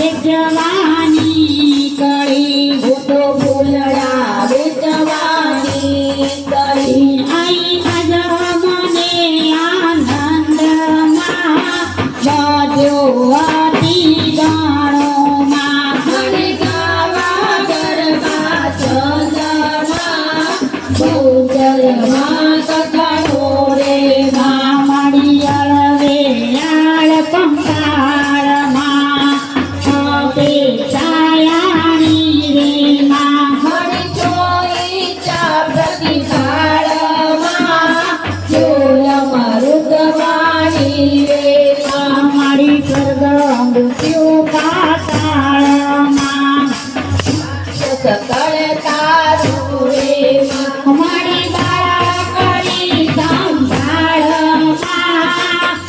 વેચવાની કળી હું તો ફૂલડા વેચવાની કળી આઈ આજ મને આનંદમાં બધો હતી ગણોમાં મને ગાવા ગરબા ચંદમાં ભૂજલમાં કથાનો રે મામડી અળવે આળ પંકાળમાં આપે છાયાણી રે માં મણી ચોઈ ચા પ્રતિકાળમાં જોલમાં રુદવાણી રે મારી સ્વર્ગ મૃત્યુ પાતાળમાં સકળ તારું રે અમારી બાળકડી સંભાળમાં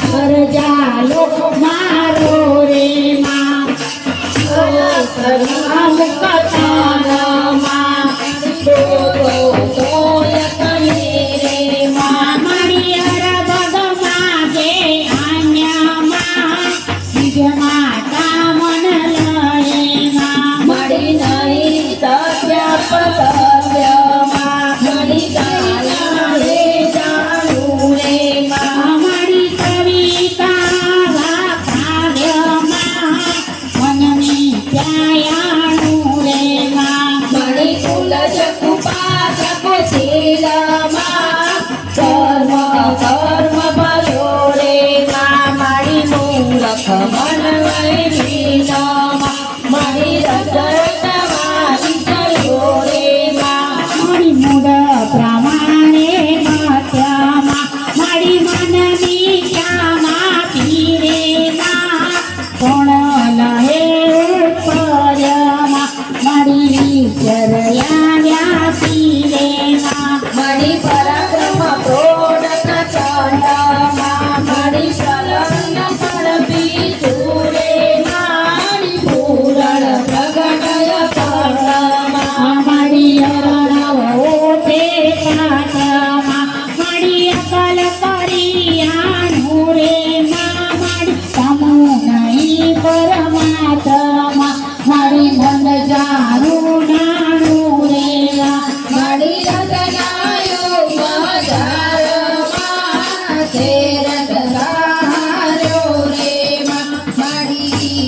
પરજા લોક મારો રે માં સર્વામ કથાનમાં તોય કરી રે મારી અરબગમાં જે આન્યામાં બીજમાં કામન લયેમાં મળી નહીં સત્ય પતવ્યમાં મળી ગયા રે જાણું રે અમારી કવિતા કાવ્યમાં મનની છાયાનું રે માં મણી તુલજ કૃપા જપશીલમાં કર્મ કર્મ ભલો રે મળી મૂરખ મન વૈરીનમાં મળી રજતમાં વિચર્યો રે મારી મૂળ પ્રમાણે મત્યમાં મારી મનની શ્યામા પીરે માં કોણ લહે પર્યમાં મારી ચરયા વ્યાપી રે માં મણી પરાક્રમ પ્રોડક ચંડમાં મણી શરણ સર્પી ચૂરે મણી પૂરણ પ્રગટય કર્ણમાં મારી અરણવ ઓઠે કાકમાં મારી અકલ કરિયાણું રે માં મારી સમૂહ નહીં પરમાત્મા મારી મન જાણું નાણું રે મણી રચનાયો બજારમાં શેરત ધાર્યો રે મણી